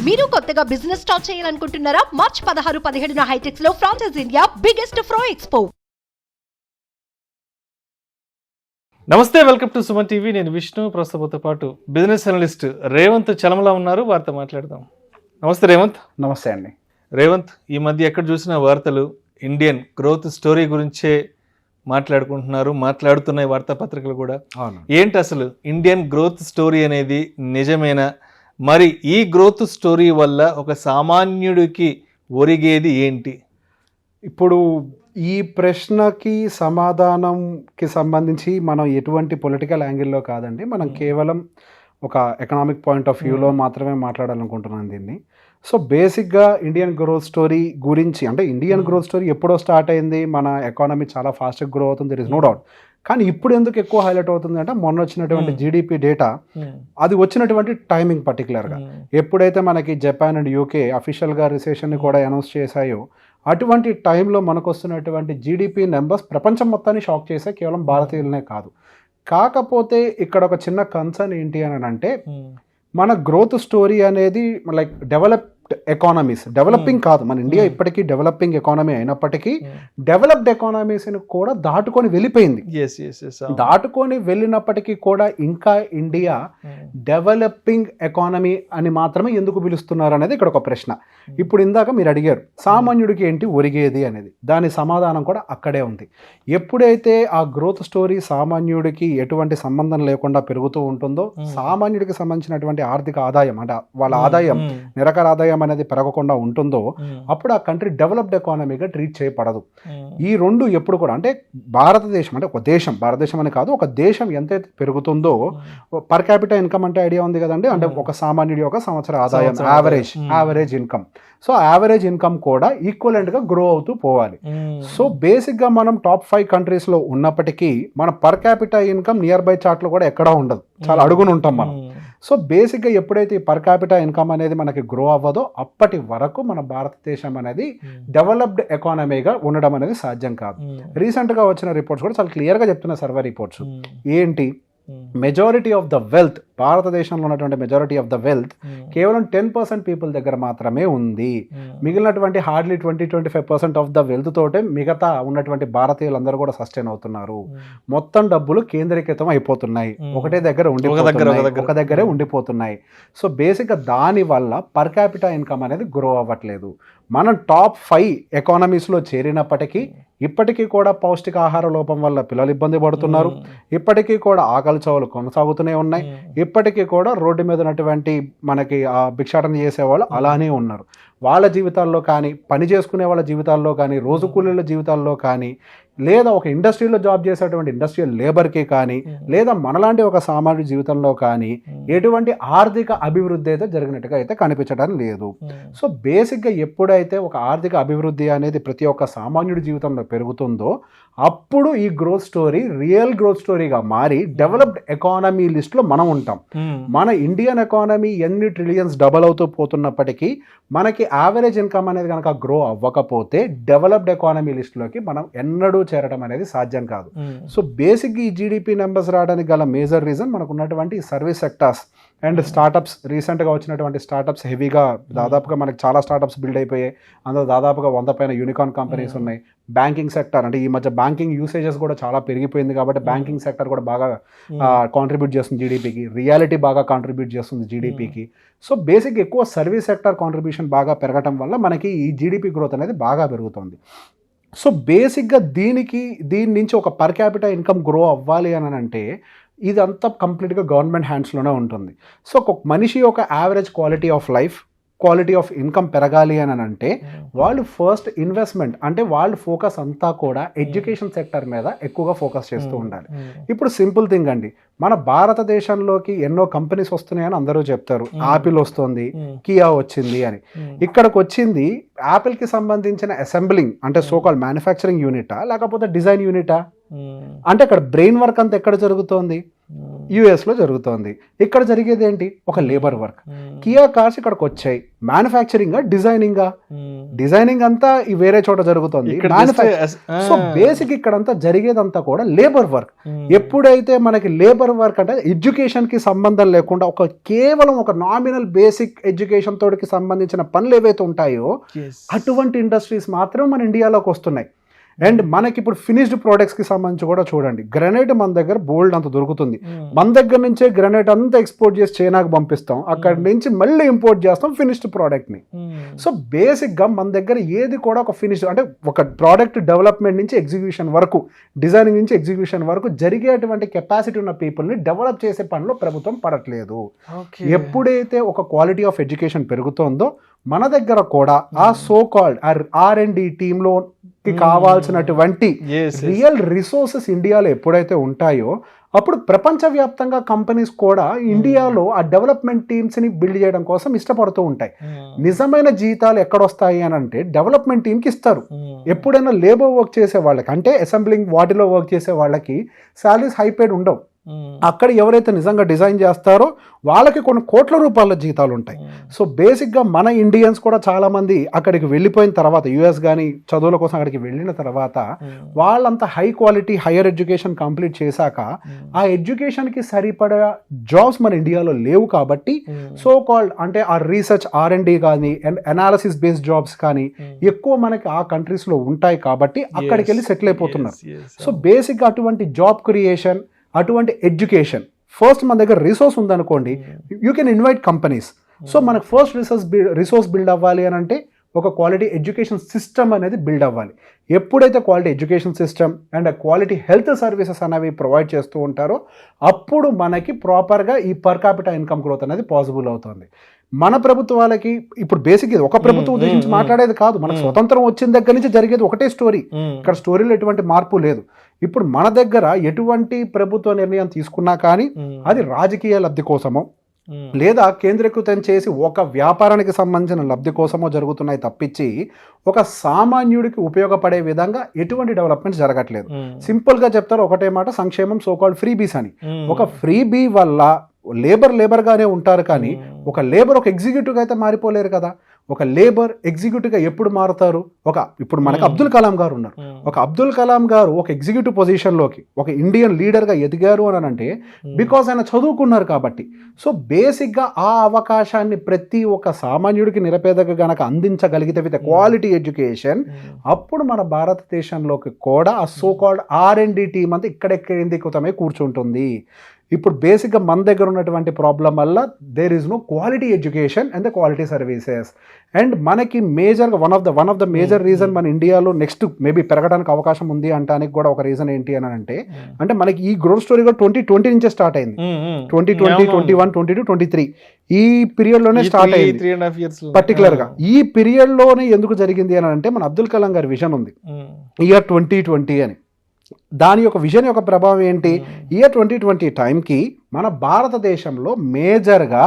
మీరు కొత్తగా business start చేయాలనుకుంటున్నారా? మార్చ్ 16-17 హైటెక్స్ లో ఫ్రాన్సెస్ ఇండియా బిగ్గెస్ట్ ఫ్రో ఎక్స్పో. నమస్తే, వెల్కమ్ టు సుమన్ టీవీ. నేను విష్ణు. ప్రస్తుతంతో పాటు బిజినెస్ అనలిస్ట్ రేవంత్ చలమలా ఉన్నారు. వారితో మాట్లాడదాం. నమస్తే రేవంత్. నమస్తే అండి. రేవంత్, ఈ మధ్య ఎక్కడ చూసిన వార్తలు ఇండియన్ గ్రోత్ స్టోరీ గురించే మాట్లాడుకుంటున్నారు, మాట్లాడుతున్నాయి వార్తాపత్రికలు కూడా. అవును. ఏంటి అసలు ఇండియన్ గ్రోత్ స్టోరీ అనేది నిజమేనా? మరి ఈ గ్రోత్ స్టోరీ వల్ల ఒక సామాన్యుడికి ఒరిగేది ఏంటి? ఇప్పుడు ఈ ప్రశ్నకి సమాధానంకి సంబంధించి మనం ఎటువంటి పొలిటికల్ యాంగిల్లో కాదండి, మనం కేవలం ఒక ఎకనామిక్ పాయింట్ ఆఫ్ వ్యూలో మాత్రమే మాట్లాడాలనుకుంటున్నాను దీన్ని. సో బేసిక్గా ఇండియన్ గ్రోత్ స్టోరీ గురించి, అంటే ఇండియన్ గ్రోత్ స్టోరీ ఎప్పుడో స్టార్ట్ అయింది, మన ఎకానమీ చాలా ఫాస్ట్గా గ్రో అవుతుంది, దర్ ఇస్ నో డౌట్. కానీ ఇప్పుడు ఎందుకు ఎక్కువ హైలైట్ అవుతుంది అంటే, మొన్న వచ్చినటువంటి జీడిపి డేటా, అది వచ్చినటువంటి టైమింగ్ పర్టికులర్గా ఎప్పుడైతే మనకి జపాన్ అండ్ యూకే అఫీషియల్గా రిసెషన్ని కూడా అనౌన్స్ చేశాయో, అటువంటి టైంలో మనకు వస్తున్నటువంటి జీడిపి నెంబర్స్ ప్రపంచం మొత్తాన్ని షాక్ చేసే, కేవలం భారతీయులనే కాదు. కాకపోతే ఇక్కడ ఒక చిన్న కన్సర్న్ ఏంటి అని అంటే, మన గ్రోత్ స్టోరీ అనేది లైక్ డెవలప్డ్ ఎకానమీస్, డెవలపింగ్ కాదు, మన ఇండియా ఇప్పటికీ డెవలపింగ్ ఎకానమీ అయినప్పటికీ డెవలప్డ్ ఎకానమీస్ని కూడా దాటుకొని వెళ్ళిపోయింది. దాటుకొని వెళ్ళినప్పటికీ కూడా ఇంకా ఇండియా డెవలపింగ్ ఎకానమీ అని మాత్రమే ఎందుకు పిలుస్తున్నారు అనేది ఇక్కడ ఒక ప్రశ్న. ఇప్పుడు ఇందాక మీరు అడిగారు సామాన్యుడికి ఏంటి ఒరిగేది అనేది, దాని సమాధానం కూడా అక్కడే ఉంది. ఎప్పుడైతే ఆ గ్రోత్ స్టోరీ సామాన్యుడికి ఎటువంటి సంబంధం లేకుండా పెరుగుతూ ఉంటుందో, సామాన్యుడికి సంబంధించినటువంటి ఆర్థిక ఆదాయం, అంటే వాళ్ళ ఆదాయం, నిరకర ఆదాయం అనేది పెరగకుండా ఉంటుందో, అప్పుడు ఆ కంట్రీ డెవలప్డ్ ఎకానమీగా ట్రీట్ చేయబడదు. ఈ రెండు ఎప్పుడు కూడా, అంటే భారతదేశం, అంటే ఒక దేశం, భారతదేశం అని కాదు, ఒక దేశం ఎంతైతే పెరుగుతుందో, పర్ క్యాపిటల్ ఇన్కమ్ అంటే ఐడియా ఉంది కదండి, అంటే ఒక సామాన్యుడి యొక్క సంవత్సర ఆదాయం, average income. So average income కూడా ఈక్వలెంట్గా గ్రో అవుతూ పోవాలి. సో బేసిక్గా మనం టాప్ 5 కంట్రీస్లో ఉన్నప్పటికీ మన per capital income near by చార్ట్లో కూడా ఎక్కడా ఉండదు, చాలా అడుగున ఉంటాం మనం. సో బేసిక్గా ఎప్పుడైతే ఈ పర్ క్యాపిటల్ ఇన్కమ్ అనేది మనకి గ్రో అవ్వదో, అప్పటి వరకు మన భారతదేశం అనేది డెవలప్డ్ ఎకానమీగా ఉండడం అనేది సాధ్యం కాదు. రీసెంట్గా వచ్చిన రిపోర్ట్స్ కూడా చాలా క్లియర్గా చెప్తున్న సర్వే రిపోర్ట్స్ ఏంటి, మెజారిటీ ఆఫ్ ద వెల్త్, భారతదేశంలో ఉన్నటువంటి మెజారిటీ ఆఫ్ ద వెల్త్ కేవలం 10% పీపుల్ దగ్గర మాత్రమే ఉంది. మిగిలినటువంటి హార్డ్లీ 20-25% ఆఫ్ ద వెల్త్ తోటే మిగతా ఉన్నటువంటి భారతీయులందరూ కూడా సస్టైన్ అవుతున్నారు. మొత్తం డబ్బులు కేంద్రీకృతం అయిపోతున్నాయి, ఒకటే దగ్గర ఒక దగ్గరే ఉండిపోతున్నాయి. సో బేసిక్గా దాని వల్ల పర్ క్యాపిటల్ ఇన్కమ్ అనేది గ్రో అవ్వట్లేదు. మనం టాప్ 5 ఎకానమీస్లో చేరినప్పటికీ ఇప్పటికీ కూడా పౌష్టికాహార లోపం వల్ల పిల్లలు ఇబ్బంది పడుతున్నారు, ఇప్పటికీ కూడా ఆకలి చావులు కొనసాగుతూనే ఉన్నాయి, ఇప్పటికీ కూడా రోడ్డు మీద ఉన్నటువంటి మనకి భిక్షాటన చేసేవాళ్ళు అలానే ఉన్నారు. వాళ్ళ జీవితాల్లో కానీ, పని చేసుకునే వాళ్ళ జీవితాల్లో కానీ, రోజు కూలీల జీవితాల్లో కానీ, లేదా ఒక ఇండస్ట్రీలో జాబ్ చేసేటువంటి ఇండస్ట్రియల్ లేబర్కి కానీ, లేదా మనలాంటి ఒక సామాన్య జీవితంలో కానీ ఎటువంటి ఆర్థిక అభివృద్ధి అయితే జరిగినట్టుగా అయితే కనిపించడం లేదు. సో బేసిక్గా ఎప్పుడైతే ఒక ఆర్థిక అభివృద్ధి అనేది ప్రతి ఒక్క సామాన్యుడి జీవితంలో పెరుగుతుందో, అప్పుడు ఈ గ్రోత్ స్టోరీ రియల్ గ్రోత్ స్టోరీగా మారి డెవలప్డ్ ఎకానమీ లిస్ట్లో మనం ఉంటాం. మన ఇండియన్ ఎకానమీ ఎన్ని ట్రిలియన్స్ డబల్ అవుతూ పోతున్నప్పటికీ మనకి యావరేజ్ ఇన్కమ్ అనేది కనుక గ్రో అవ్వకపోతే డెవలప్డ్ ఎకానమీ లిస్ట్లోకి మనం ఎన్నడూ చేరడం అనేది సాధ్యం కాదు. సో బేసిక్గా ఈ జీడిపి నెంబర్స్ రావడానికి గల మేజర్ రీజన్ మనకు ఉన్నటువంటి సర్వీస్ సెక్టార్స్ అండ్ స్టార్టప్స్. రీసెంట్గా వచ్చినటువంటి స్టార్టప్స్ హెవీగా, దాదాపుగా మనకి చాలా స్టార్టప్స్ బిల్డ్ అయిపోయాయి. అందులో దాదాపుగా 100 పైన యూనికార్న్ కంపెనీస్ ఉన్నాయి. బ్యాంకింగ్ సెక్టర్, అంటే ఈ మధ్య బ్యాంకింగ్ యూసేజెస్ కూడా చాలా పెరిగిపోయింది కాబట్టి బ్యాంకింగ్ సెక్టర్ కూడా బాగా కాంట్రిబ్యూట్ చేస్తుంది జీడిపికి. రియాలిటీ బాగా కాంట్రిబ్యూట్ చేస్తుంది జీడిపికి. సో బేసిక్ ఎక్కువ సర్వీస్ సెక్టర్ కాంట్రిబ్యూషన్ బాగా పెరగటం వల్ల మనకి ఈ జీడిపి గ్రోత్ అనేది బాగా పెరుగుతుంది. సో బేసిక్గా దీని నుంచి ఒక పర్ క్యాపిటల్ ఇన్కమ్ గ్రో అవ్వాలి అని అంటే ఇదంతా కంప్లీట్గా గవర్నమెంట్ హ్యాండ్స్లోనే ఉంటుంది. సో ఒక మనిషి యొక్క average quality of life, quality of income పెరగాలి అని అంటే వాళ్ళు ఫస్ట్ ఇన్వెస్ట్మెంట్, అంటే వాళ్ళు ఫోకస్ అంతా కూడా ఎడ్యుకేషన్ సెక్టర్ మీద ఎక్కువగా ఫోకస్ చేస్తూ ఉండాలి. ఇప్పుడు సింపుల్ థింగ్ అండి, మన భారతదేశంలోకి ఎన్నో కంపెనీస్ వస్తున్నాయని అందరూ చెప్తారు. యాపిల్ వస్తుంది, కియా వచ్చింది అని. ఇక్కడికి వచ్చింది యాపిల్కి సంబంధించిన అసెంబ్లింగ్, అంటే సోకాల్ మ్యానుఫ్యాక్చరింగ్ యూనిటా లేకపోతే డిజైన్ యూనిటా? అంటే అక్కడ బ్రెయిన్ వర్క్ అంతా ఎక్కడ జరుగుతోంది? యుఎస్లో జరుగుతోంది. ఇక్కడ జరిగేది ఏంటి? ఒక లేబర్ వర్క్. కియా కార్స్ ఇక్కడికి వచ్చాయి. మ్యానుఫ్యాక్చరింగ్ డిజైనింగ్ అంతా ఈ వేరే చోట జరుగుతుంది. సో బేసిక్ ఇక్కడంతా జరిగేదంతా కూడా లేబర్ వర్క్. ఎప్పుడైతే మనకి లేబర్ వర్క్ అంటే ఎడ్యుకేషన్ కి సంబంధం లేకుండా కేవలం ఒక నామినల్ బేసిక్ ఎడ్యుకేషన్ తోటికి సంబంధించిన పనులు ఏవైతే ఉంటాయో అటువంటి ఇండస్ట్రీస్ మాత్రం మన ఇండియాలోకి వస్తున్నాయి. అండ్ మనకి ఇప్పుడు ఫినిష్డ్ ప్రోడక్ట్స్ కి సంబంధించి కూడా చూడండి, గ్రనైట్ మన దగ్గర బోల్డ్ అంత దొరుకుతుంది. మన దగ్గర నుంచే గ్రనైట్ అంతా ఎక్స్పోర్ట్ చేసి చైనాకి పంపిస్తాం, అక్కడ నుంచి మళ్ళీ ఇంపోర్ట్ చేస్తాం ఫినిష్డ్ ప్రోడక్ట్ ని. సో బేసిక్ గా మన దగ్గర ఏది కూడా ఒక ఫినిష్డ్ అంటే ఒక ప్రోడక్ట్ డెవలప్మెంట్ నుంచి ఎగ్జిక్యూషన్ వరకు, డిజైనింగ్ నుంచి ఎగ్జిక్యూషన్ వరకు జరిగేటువంటి కెపాసిటీ ఉన్న పీపుల్ ని డెవలప్ చేసే పనిలో ప్రభుత్వం పడట్లేదు. ఎప్పుడైతే ఒక క్వాలిటీ ఆఫ్ ఎడ్యుకేషన్ పెరుగుతోందో మన దగ్గర కూడా ఆ సో కాల్డ్ R&D టీంలో కావాల్సినటువంటి రియల్ రిసోర్సెస్ ఇండియాలో ఎప్పుడైతే ఉంటాయో అప్పుడు ప్రపంచవ్యాప్తంగా కంపెనీస్ కూడా ఇండియాలో ఆ డెవలప్మెంట్ టీమ్స్ ని బిల్డ్ చేయడం కోసం ఇష్టపడుతూ ఉంటాయి. నిజమైన జీతాలు ఎక్కడొస్తాయి అని అంటే డెవలప్మెంట్ టీంకి ఇస్తారు. ఎప్పుడైనా లేబర్ వర్క్ చేసే వాళ్ళకి అంటే అసెంబ్లింగ్ వాటిలో వర్క్ చేసే వాళ్ళకి సాలరీస్ హైపేడ్ ఉండవు. అక్కడ ఎవరైతే నిజంగా డిజైన్ చేస్తారో వాళ్ళకి కొన్ని కోట్ల రూపాయల జీతాలు ఉంటాయి. సో బేసిక్గా మన ఇండియన్స్ కూడా చాలా మంది అక్కడికి వెళ్ళిపోయిన తర్వాత యుఎస్ కానీ చదువుల కోసం అక్కడికి వెళ్ళిన తర్వాత వాళ్ళంతా high quality higher education complete చేశాక ఆ ఎడ్యుకేషన్కి సరిపడా జాబ్స్ మన ఇండియాలో లేవు కాబట్టి సో కాల్డ్ అంటే ఆ రీసెర్చ్ R&D కానీ అనాలిసిస్ బేస్డ్ జాబ్స్ కానీ ఎక్కువ మనకి ఆ కంట్రీస్లో ఉంటాయి కాబట్టి అక్కడికి వెళ్ళి సెటిల్ అయిపోతున్నారు. సో బేసిక్గా అటువంటి జాబ్ క్రియేషన్, అటువంటి ఎడ్యుకేషన్ ఫస్ట్ మన దగ్గర రిసోర్స్ ఉందనుకోండి, you can invite companies. So మనకు ఫస్ట్ రిసోర్స్ బిల్డ్ అవ్వాలి అని అంటే ఒక క్వాలిటీ ఎడ్యుకేషన్ సిస్టమ్ అనేది బిల్డ్ అవ్వాలి. ఎప్పుడైతే quality education system and quality health services అనేవి ప్రొవైడ్ చేస్తూ ఉంటారో అప్పుడు మనకి ప్రాపర్గా ఈ పర్ క్యాపిటా ఇన్కమ్ గ్రోత్ అనేది పాసిబుల్ అవుతుంది. మన ప్రభుత్వాలకి ఇప్పుడు బేసిక్ ఇది ఒక ప్రభుత్వం ఉద్దేశించి మాట్లాడేది కాదు, మనకు స్వతంత్రం వచ్చిన దగ్గర నుంచి జరిగేది ఒకటే స్టోరీ. ఇక్కడ స్టోరీలో ఎటువంటి మార్పు లేదు. ఇప్పుడు మన దగ్గర ఎటువంటి ప్రభుత్వ నిర్ణయం తీసుకున్నా కానీ అది రాజకీయ లబ్ధి కోసమో లేదా కేంద్రీకృతం చేసి ఒక వ్యాపారానికి సంబంధించిన లబ్ధి కోసమో జరుగుతున్నాయి తప్పించి ఒక సామాన్యుడికి ఉపయోగపడే విధంగా ఎటువంటి డెవలప్మెంట్స్ జరగట్లేదు. సింపుల్ గా చెప్తారు ఒకటే మాట, సంక్షేమం సోకాల్డ్ ఫ్రీబీస్ అని. ఒక ఫ్రీబీ వల్ల లేబర్ గానే ఉంటారు కానీ ఒక లేబర్ ఒక ఎగ్జిక్యూటివ్గా అయితే మారిపోలేరు కదా. ఒక లేబర్ ఎగ్జిక్యూటివ్గా ఎప్పుడు మారుతారు? ఇప్పుడు మనకు అబ్దుల్ కలాం గారు ఉన్నారు. ఒక అబ్దుల్ కలాం గారు ఒక ఎగ్జిక్యూటివ్ పొజిషన్లోకి ఒక ఇండియన్ లీడర్గా ఎదిగారు అని అంటే బికాజ్ ఆయన చదువుకున్నారు కాబట్టి. సో బేసిక్గా ఆ అవకాశాన్ని ప్రతి ఒక్క సామాన్యుడికి నిరపేదగా గనక అందించగలిగితే విత్ క్వాలిటీ ఎడ్యుకేషన్ అప్పుడు మన భారతదేశంలోకి కూడా ఆ సో కాల్డ్ R&D టీమ్ అంతా ఇక్కడే కేంద్రీకృతమై కూర్చుంటుంది. ఇప్పుడు బేసిక్గా మన దగ్గర ఉన్నటువంటి ప్రాబ్లం వల్ల there is no quality education and the quality services. And మనకి మేజర్గా one of the major reason మన ఇండియాలో నెక్స్ట్ మేబీ పెరగడానికి అవకాశం ఉంది అంటానికి కూడా ఒక రీజన్ ఏంటి అని అంటే మనకి ఈ గ్రోత్ స్టోరీ కూడా 2020 నుంచే స్టార్ట్ అయింది. 2020, 2021, 2022, 2023 ఈ పీరియడ్ లోనే స్టార్ట్ అయింది. పర్టికులర్ గా ఈ పీరియడ్ లోనే ఎందుకు జరిగింది అని అంటే మన అబ్దుల్ కలాం గారి విజన్ ఉంది ఇయర్ 2020 అని. దాని యొక్క విజన్ యొక్క ప్రభావం ఏంటి? ఇయర్ 2020 టైంకి మన భారతదేశంలో మేజర్గా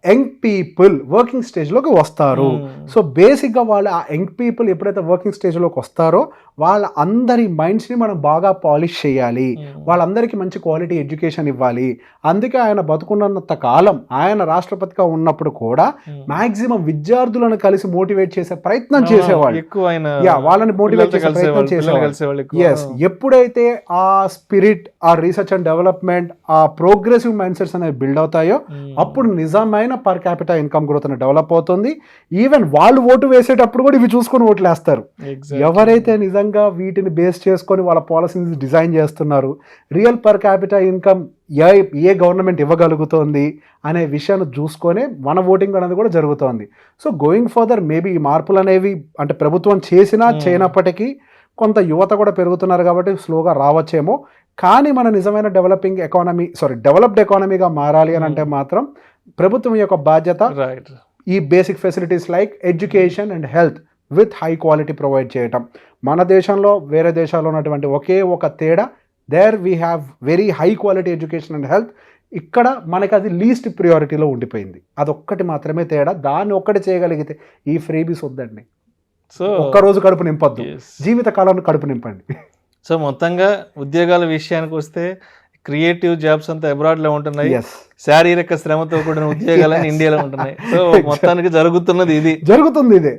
యంగ్ పీపుల్ వర్కింగ్ స్టేజ్లోకి వస్తారు. సో బేసిక్గా వాళ్ళు ఆ యంగ్ పీపుల్ ఎప్పుడైతే వర్కింగ్ స్టేజ్లోకి వస్తారో వాళ్ళ అందరి మైండ్స్ని మనం బాగా పాలిష్ చేయాలి, వాళ్ళందరికీ మంచి క్వాలిటీ ఎడ్యుకేషన్ ఇవ్వాలి. అందుకే ఆయన బతుకున్నంత కాలం ఆయన రాష్ట్రపతిగా ఉన్నప్పుడు కూడా మాక్సిమం విద్యార్థులను కలిసి మోటివేట్ చేసే ప్రయత్నం చేసేవాళ్ళు, వాళ్ళని మోటివేట్ చేసే ప్రయత్నం చేసేవాళ్ళు. ఎస్, ఎప్పుడైతే ఆ స్పిరిట్, ఆ రీసెర్చ్ అండ్ డెవలప్మెంట్, ఆ ప్రోగ్రెసివ్ మైండ్ సెట్స్ అనేవి బిల్డ్ అవుతాయో అప్పుడు నిజమైన పర్ క్యాపిటా ఇన్కమ్ గ్రోత్ అనేది డెవలప్ అవుతుంది. ఈవెన్ వాళ్ళు ఓటు వేసేటప్పుడు కూడా ఇవి చూసుకొని ఓట్లు వేస్తారు. ఎవరైతే నిజంగా వీటిని బేస్ చేసుకొని వాళ్ళ పాలసీని డిజైన్ చేస్తున్నారు, రియల్ పర్ క్యాపిటా ఇన్కమ్ ఏ గవర్నమెంట్ ఇవ్వగలుగుతోంది అనే విషయాన్ని చూసుకొని మన ఓటింగ్ అనేది కూడా జరుగుతోంది. సో గోయింగ్ ఫర్దర్ మేబీ ఈ మార్పులు అనేవి అంటే ప్రభుత్వం చేసినా చేయనప్పటికీ కొంత యువత కూడా పెరుగుతున్నారు కాబట్టి స్లోగా రావచ్చేమో. కానీ మన నిజమైన డెవలప్డ్ ఎకానమీగా మారాలి అని అంటే మాత్రం ప్రభుత్వం యొక్క బాధ్యత ఈ basic facilities like education and health with high quality provide చేయటం. మన దేశంలో వేరే దేశాల్లో ఉన్నటువంటి ఒకే ఒక తేడా, there we have very high quality education and health. ఇక్కడ మనకి అది లీస్ట్ ప్రియారిటీలో ఉండిపోయింది. అదొక్కటి మాత్రమే తేడా. దాన్ని ఒక్కటి చేయగలిగితే ఈ ఫ్రీబీస్ వద్దండి. సో ఒక్కరోజు కడుపు నింపొద్దు, జీవిత కాలాన్ని కడుపు నింపండి. సో మొత్తంగా ఉద్యోగాల విషయానికి వస్తే క్రియేటివ్ జాబ్స్ అంతా అబ్రాడ్ లో ఉంటున్నాయి, ఎస్ శారీరక శ్రమతో కూడిన ఉద్యోగాలని ఇండియాలో ఉంటున్నాయి. సో మొత్తానికి జరుగుతున్నది ఇది. జరుగుతుంది ఇదే.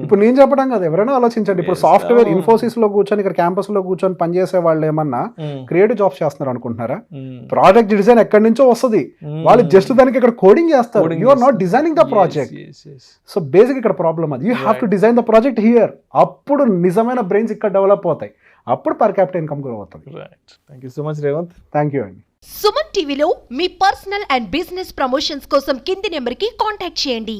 ఇప్పుడు నేను చెప్పడం కదా, ఎవరైనా ఆలోచించండి. ఇప్పుడు సాఫ్ట్వేర్ ఇన్ఫోసిస్ లో కూర్చొని ఇక్కడ క్యాంపస్ లో కూర్చొని పనిచేసే వాళ్ళు ఏమన్నా క్రియేటివ్ జాబ్స్ చేస్తున్నారు అనుకుంటున్నారా? ప్రాజెక్ట్ డిజైన్ ఎక్కడి నుంచో వస్తుంది, వాళ్ళు జస్ట్ దానికి ఇక్కడ కోడింగ్ చేస్తారు. You are not designing the project. So basic ఇక్కడ ప్రాబ్లమ్ అది. You have to design the project here. అప్పుడు నిజమైన బ్రెయిన్స్ ఇక్కడ డెవలప్ అవుతాయి, అప్పుడు పర్ క్యాపిటల్ ఇన్కమ్ గ్రో అవుతుంది. Thank you so much Revanth. Thank you అండి. సుమన్ టీవీలో మీ పర్సనల్ అండ్ బిజినెస్ ప్రమోషన్స్ కోసం కింది నెంబర్కి కాంటాక్ట్ చేయండి.